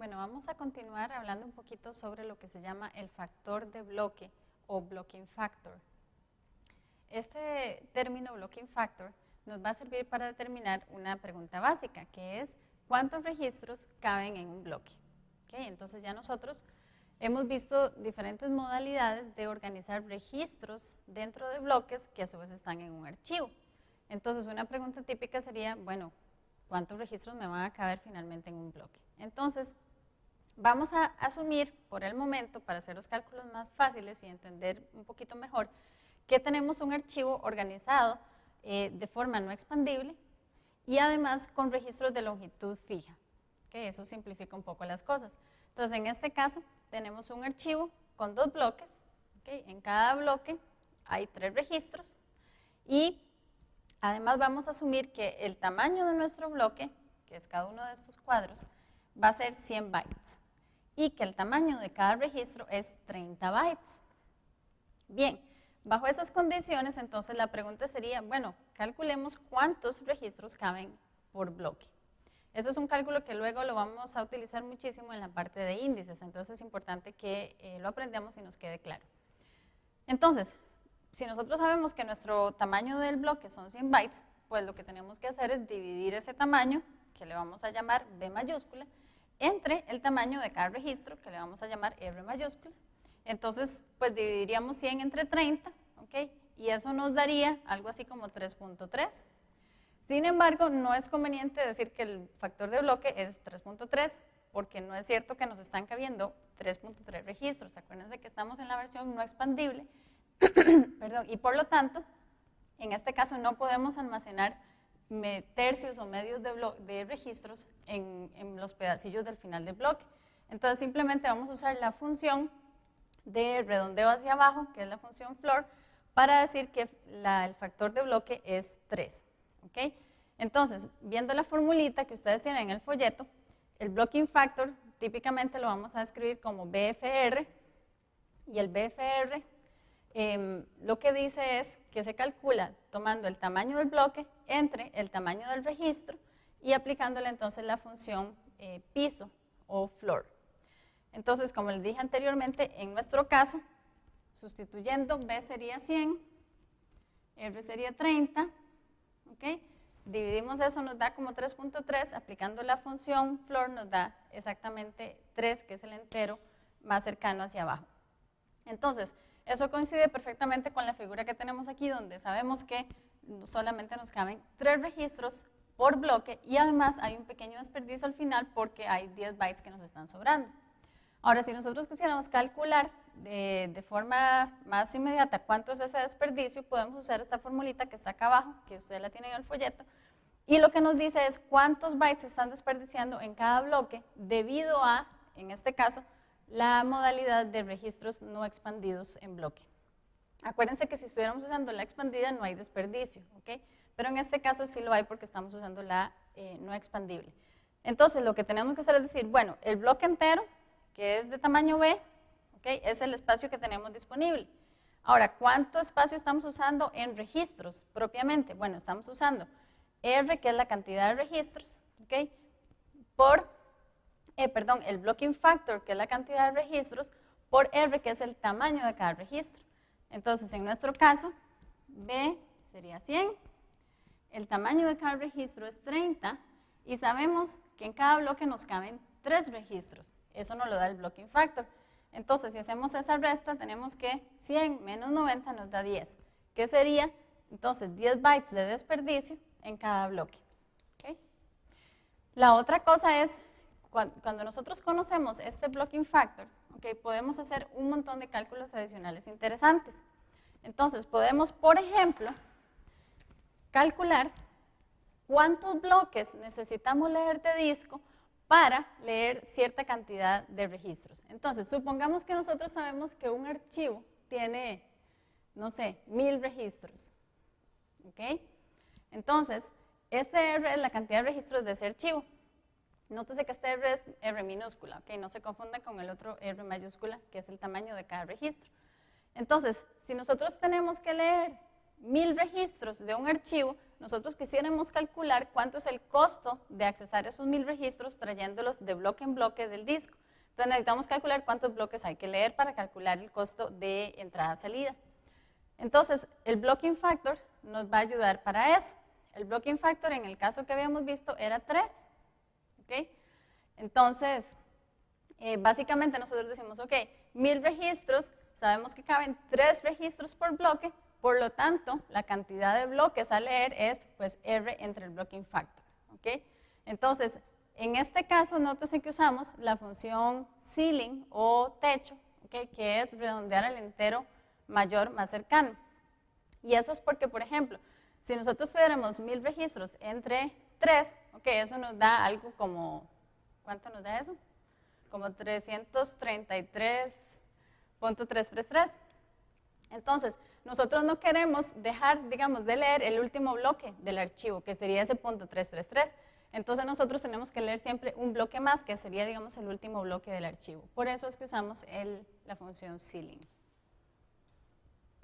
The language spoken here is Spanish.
Bueno, vamos a continuar hablando un poquito sobre lo que se llama el factor de bloque o blocking factor. Este término blocking factor nos va a servir para determinar una pregunta básica, que es ¿cuántos registros caben en un bloque? ¿Okay? Entonces ya nosotros hemos visto diferentes modalidades de organizar registros dentro de bloques que a su vez están en un archivo. Entonces una pregunta típica sería, bueno, ¿cuántos registros me van a caber finalmente en un bloque? Entonces, vamos a asumir por el momento, para hacer los cálculos más fáciles y entender un poquito mejor, que tenemos un archivo organizado de forma no expandible y además con registros de longitud fija. ¿Okay? Eso simplifica un poco las cosas. Entonces, en este caso, tenemos un archivo con 2 bloques. ¿Okay? En cada bloque hay 3 registros y además vamos a asumir que el tamaño de nuestro bloque, que es cada uno de estos cuadros, va a ser 100 bytes y que el tamaño de cada registro es 30 bytes. Bien, bajo esas condiciones, entonces la pregunta sería, bueno, calculemos cuántos registros caben por bloque. Ese es un cálculo que luego lo vamos a utilizar muchísimo en la parte de índices, entonces es importante que lo aprendamos y nos quede claro. Entonces, si nosotros sabemos que nuestro tamaño del bloque son 100 bytes, pues lo que tenemos que hacer es dividir ese tamaño, que le vamos a llamar B mayúscula, entre el tamaño de cada registro, que le vamos a llamar R mayúscula. Entonces, pues dividiríamos 100 entre 30, ¿ok? Y eso nos daría algo así como 3.3. Sin embargo, no es conveniente decir que el factor de bloque es 3.3, porque no es cierto que nos están cabiendo 3.3 registros. Acuérdense que estamos en la versión no expandible, perdón, y por lo tanto, en este caso no podemos almacenar tercios o medios de registros en los pedacillos del final del bloque. Entonces simplemente vamos a usar la función de redondeo hacia abajo, que es la función floor, para decir que el factor de bloque es 3. ¿Okay? Entonces, viendo la formulita que ustedes tienen en el folleto, el blocking factor típicamente lo vamos a escribir como BFR, y el BFR lo que dice es que se calcula tomando el tamaño del bloque entre el tamaño del registro y aplicándole entonces la función piso o floor. Entonces, como les dije anteriormente, en nuestro caso, sustituyendo B sería 100, R sería 30, ¿ok? Dividimos eso, nos da como 3.3, aplicando la función floor nos da exactamente 3, que es el entero más cercano hacia abajo. Entonces, eso coincide perfectamente con la figura que tenemos aquí, donde sabemos que solamente nos caben 3 registros por bloque y además hay un pequeño desperdicio al final porque hay 10 bytes que nos están sobrando. Ahora, si nosotros quisiéramos calcular de forma más inmediata cuánto es ese desperdicio, podemos usar esta formulita que está acá abajo, que ustedes la tienen en el folleto, y lo que nos dice es cuántos bytes se están desperdiciando en cada bloque debido a, en este caso, la modalidad de registros no expandidos en bloque. Acuérdense que si estuviéramos usando la expandida no hay desperdicio, ¿ok? Pero en este caso sí lo hay porque estamos usando la no expandible. Entonces lo que tenemos que hacer es decir, bueno, el bloque entero, que es de tamaño B, ¿okay? Es el espacio que tenemos disponible. Ahora, ¿cuánto espacio estamos usando en registros propiamente? Bueno, estamos usando R, que es la cantidad de registros, ¿okay? Por el blocking factor, que es la cantidad de registros, por R, que es el tamaño de cada registro. Entonces, en nuestro caso, B sería 100, el tamaño de cada registro es 30, y sabemos que en cada bloque nos caben 3 registros. Eso nos lo da el blocking factor. Entonces, si hacemos esa resta, tenemos que 100 menos 90 nos da 10, que sería, entonces, 10 bytes de desperdicio en cada bloque. ¿Okay? La otra cosa es, cuando nosotros conocemos este blocking factor, ¿okay? Podemos hacer un montón de cálculos adicionales interesantes. Entonces, podemos, por ejemplo, calcular cuántos bloques necesitamos leer de disco para leer cierta cantidad de registros. Entonces, supongamos que nosotros sabemos que un archivo tiene, no sé, 1000 registros. ¿Ok? Entonces, este R es la cantidad de registros de ese archivo. Nótese que este R es R minúscula, ¿ok? No se confunda con el otro R mayúscula, que es el tamaño de cada registro. Entonces, si nosotros tenemos que leer 1000 registros de un archivo, nosotros quisiéramos calcular cuánto es el costo de accesar esos 1000 registros trayéndolos de bloque en bloque del disco. Entonces necesitamos calcular cuántos bloques hay que leer para calcular el costo de entrada-salida. Entonces, el blocking factor nos va a ayudar para eso. El blocking factor en el caso que habíamos visto era 3. ¿Okay? Entonces, básicamente nosotros decimos, ok, 1000 registros, sabemos que caben 3 registros por bloque, por lo tanto, la cantidad de bloques a leer es pues R entre el blocking factor. ¿Okay? Entonces, en este caso, nótese que usamos la función ceiling o techo, ¿okay? Que es redondear al entero mayor más cercano. Y eso es porque, por ejemplo, si nosotros tuviéramos 1000 registros entre 3, okay, eso nos da algo como, ¿cuánto nos da eso? Como 333.333. Entonces, nosotros no queremos dejar, digamos, de leer el último bloque del archivo, que sería ese punto 333. Entonces, nosotros tenemos que leer siempre un bloque más, que sería, digamos, el último bloque del archivo. Por eso es que usamos la función ceiling.